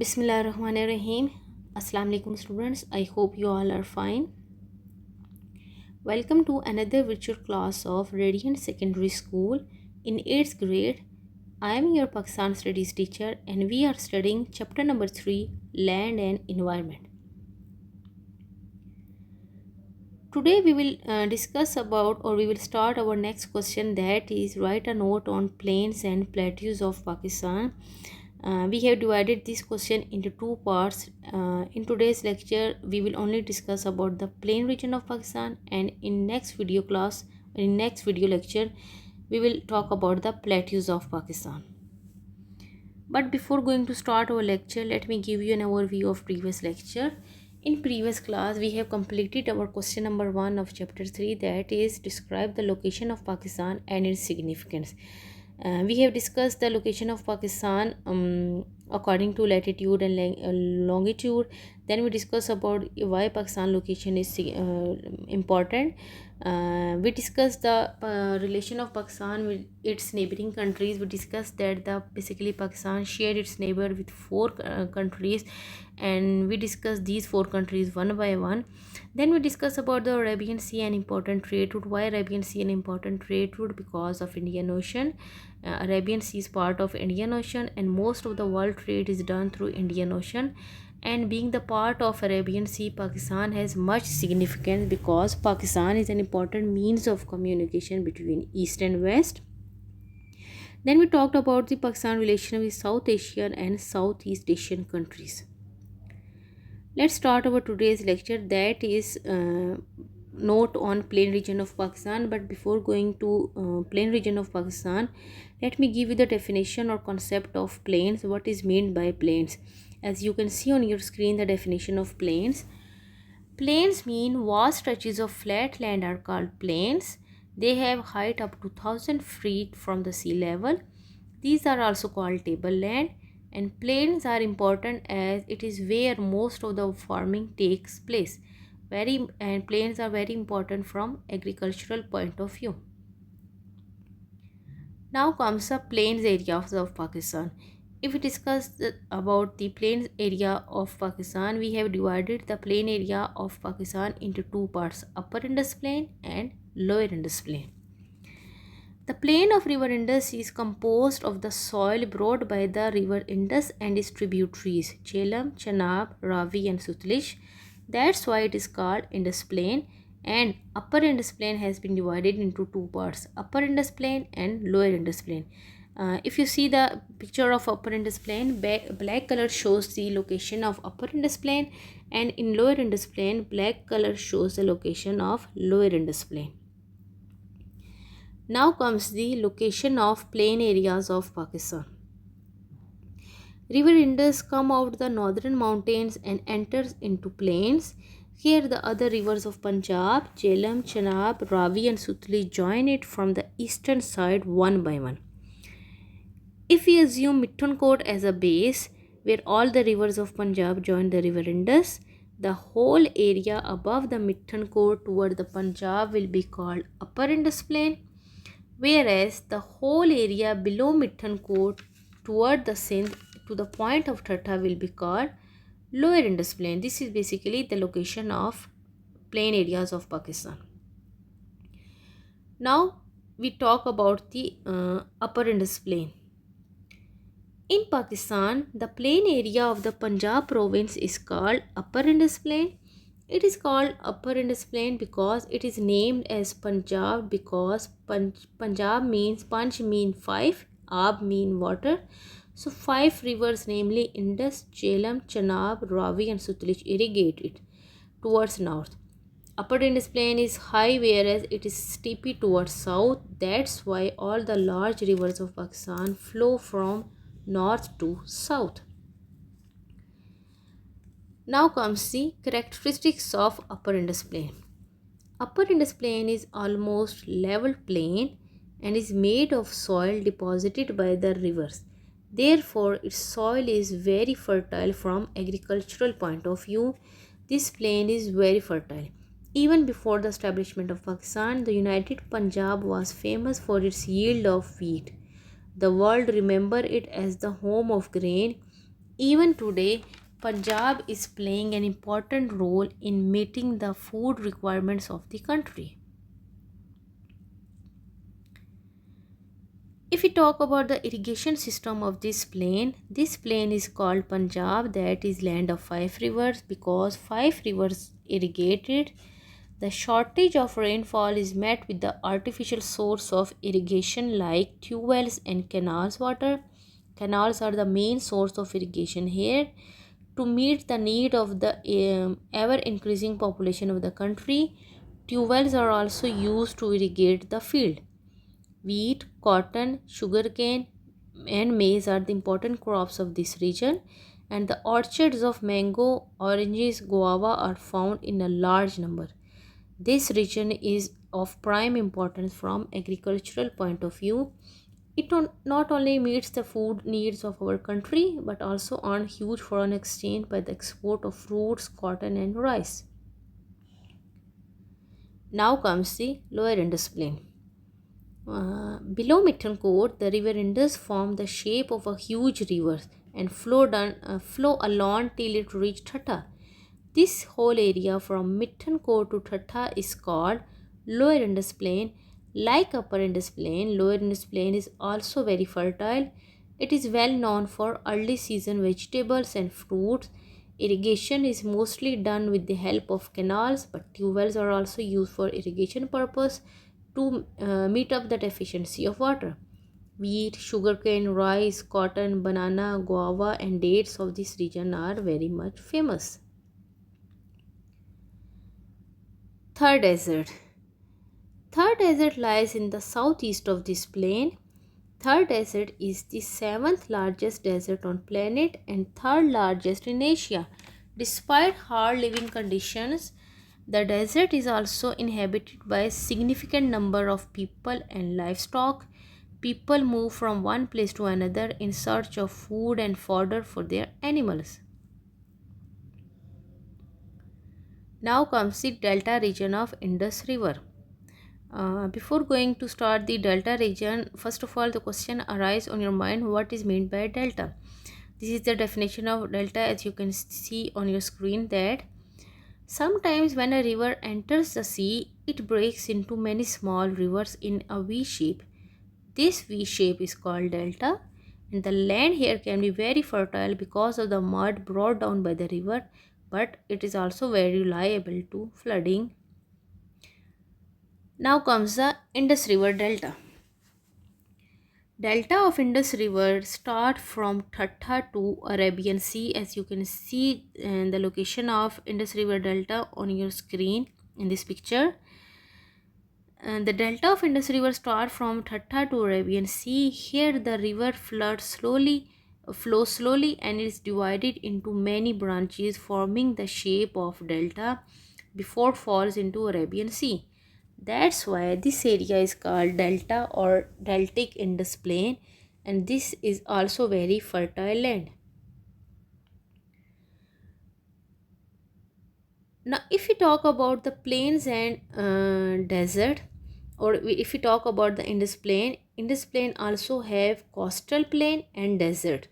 Bismillahirrahmanirrahim. Assalamu alaikum students. I hope you all are fine. Welcome to another virtual class of Radiant Secondary School in 8th grade. I am your Pakistan Studies teacher and we are studying chapter number 3, Land and Environment. Today we will discuss about or we will start our next question, that is write a note on plains and plateaus of Pakistan. We have divided this question into two parts. In today's lecture we will only discuss about the plain region of Pakistan, and in next video lecture we will talk about the plateaus of Pakistan. But before going to start our lecture, let me give you an overview of previous lecture. In previous class, we have completed our question number 1 of chapter 3, that is describe the location of Pakistan and its significance. We have discussed the location of Pakistan according to latitude and longitude. Then we discuss about why Pakistan location is important. We discussed the relation of Pakistan with its neighboring countries. We discussed that basically Pakistan shared its neighbor with four countries, and we discussed these four countries one by one. Then we discussed about the Arabian Sea, an important trade route. Why Arabian Sea an important trade route? Because of Indian Ocean. Arabian Sea is part of Indian Ocean, and most of the world trade is done through Indian Ocean. And being the part of Arabian Sea, Pakistan has much significance because Pakistan is an important means of communication between East and West. Then we talked about the Pakistan relation with South Asian and Southeast Asian countries. Let's start our today's lecture, that is note on plain region of Pakistan. But before going to plain region of Pakistan, let me give you the definition or concept of plains. What is meant by plains? As you can see on your screen, the definition of plains. Plains mean vast stretches of flat land are called plains. They have height up to 1000 feet from the sea level. These are also called tableland. And plains are important as it is where most of the farming takes place. And plains are very important from agricultural point of view. Now comes the plains areas of Pakistan. If we discuss about the plains area of Pakistan, we have divided the plain area of Pakistan into two parts, Upper Indus Plain and Lower Indus Plain. The plain of river Indus is composed of the soil brought by the river Indus and its tributaries, Jhelum, Chenab, Ravi and Sutlej. That's why it is called Indus Plain. And Upper Indus Plain has been divided into two parts, Upper Indus Plain and Lower Indus Plain. If you see the picture of Upper Indus Plain, black color shows the location of Upper Indus Plain, and in Lower Indus Plain, black color shows the location of Lower Indus Plain. Now comes the location of plain areas of Pakistan. River Indus come out the northern mountains and enters into plains. Here the other rivers of Punjab, Jhelum, Chenab, Ravi and Sutlej join it from the eastern side one by one. If we assume Mithankot as a base where all the rivers of Punjab join the river Indus, the whole area above the Mithankot toward the Punjab will be called Upper Indus Plain, whereas the whole area below Mithankot toward the Sindh to the point of Thatta will be called Lower Indus Plain. This is basically the location of plain areas of Pakistan. Now we talk about the Upper Indus Plain. In Pakistan, the plain area of the Punjab province is called Upper Indus Plain. It is called Upper Indus Plain because it is named as Punjab because Punjab means Panch mean 5, Ab mean water. So 5 rivers namely Indus, Jhelum, Chenab, Ravi and Sutlej irrigate it towards north. Upper Indus Plain is high whereas it is steepy towards south. That's why all the large rivers of Pakistan flow from north to south. Now comes the characteristics of Upper Indus Plain. Upper Indus Plain is almost level plain and is made of soil deposited by the rivers. Therefore, its soil is very fertile from agricultural point of view. This plain is very fertile. Even before the establishment of Pakistan, the United Punjab was famous for its yield of wheat. The world remember it as the home of grain. Even today, Punjab is playing an important role in meeting the food requirements of the country. If we talk about the irrigation system of this plain is called Punjab, that is land of five rivers, because five rivers irrigated. The shortage of rainfall is met with the artificial source of irrigation like tube wells and canals water. Canals are the main source of irrigation here. To meet the need of the ever increasing population of the country, tube wells are also used to irrigate the field. Wheat, cotton, sugarcane, and maize are the important crops of this region, and the orchards of mango, oranges, guava are found in a large number. This region is of prime importance from agricultural point of view. It not only meets the food needs of our country but also earn huge foreign exchange by the export of fruits, cotton, and rice. Now comes the lower Indus plain. Below Mittancourt, the river Indus formed the shape of a huge river and flow along till it reached Thatta. This whole area from Mittancourt to Thatta is called Lower Indus Plain. Like Upper Indus Plain, Lower Indus Plain is also very fertile. It is well known for early season vegetables and fruits. Irrigation is mostly done with the help of canals, but tube wells are also used for irrigation purpose to meet up the deficiency of water. Wheat, sugarcane, rice, cotton, banana, guava, and dates of this region are very much famous. Third desert. Third desert lies in the southeast of this plain. Third desert is the seventh largest desert on planet and third largest in Asia. Despite hard living conditions, the desert is also inhabited by a significant number of people and livestock. People move from one place to another in search of food and fodder for their animals. Now comes the delta region of Indus River. Before going to start the delta region, first of all the question arises on your mind, what is meant by delta? This is the definition of delta, as you can see on your screen, that sometimes when a river enters the sea, it breaks into many small rivers in a V shape. This V shape is called delta, and the land here can be very fertile because of the mud brought down by the river, but it is also very liable to flooding. Now comes the Indus River Delta. Delta of Indus River start from Thatta to Arabian Sea, as you can see the location of Indus River Delta on your screen in this picture. And the delta of Indus River start from Thatta to Arabian Sea. Here the river flows slowly and is divided into many branches forming the shape of delta before it falls into Arabian Sea. That's why this area is called delta or deltic Indus plain, and this is also very fertile land. Now if we talk about the plains and desert, or if we talk about the Indus plain also have coastal plain and desert.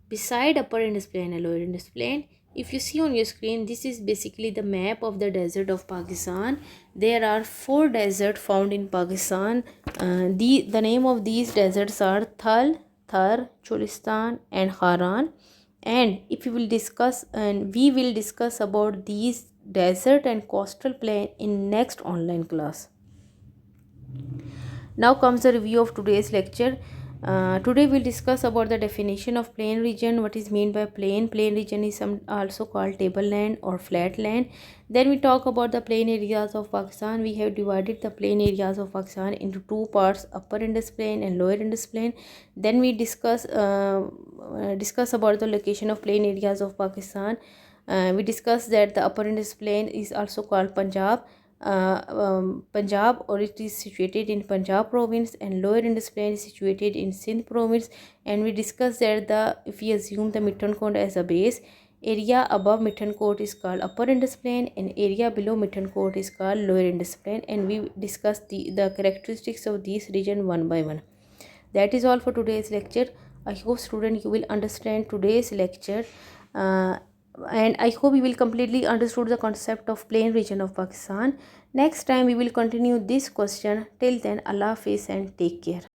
Beside upper Indus plain and lower Indus plain, if you see on your screen, this is basically the map of the desert of Pakistan. There are four deserts found in Pakistan. The name of these deserts are Thal, Thar, Cholistan, and Haran. And if we will discuss about these desert and coastal plain in next online class. Now comes the review of today's lecture. Today we'll discuss about the definition of plain region. What is meant by plain? Plain region is also called tableland or flat land. Then we talk about the plain areas of Pakistan. We have divided the plain areas of Pakistan into two parts: upper Indus plain and lower Indus plain. Then we discuss about the location of plain areas of Pakistan. We discussed that the upper Indus plain is also called Punjab, or it is situated in Punjab province, and lower Indus plain is situated in Sindh province. And we discussed that if we assume the Mittancourt as a base, area above Mittancourt is called upper Indus plain and area below Mittancourt is called lower Indus plain, and we discussed the characteristics of these region one by one. That is all for today's lecture. I hope student you will understand today's lecture, uh, and I hope you will completely understood the concept of plain region of Pakistan. Next time we will continue this question. Till then, Allah Hafiz and take care.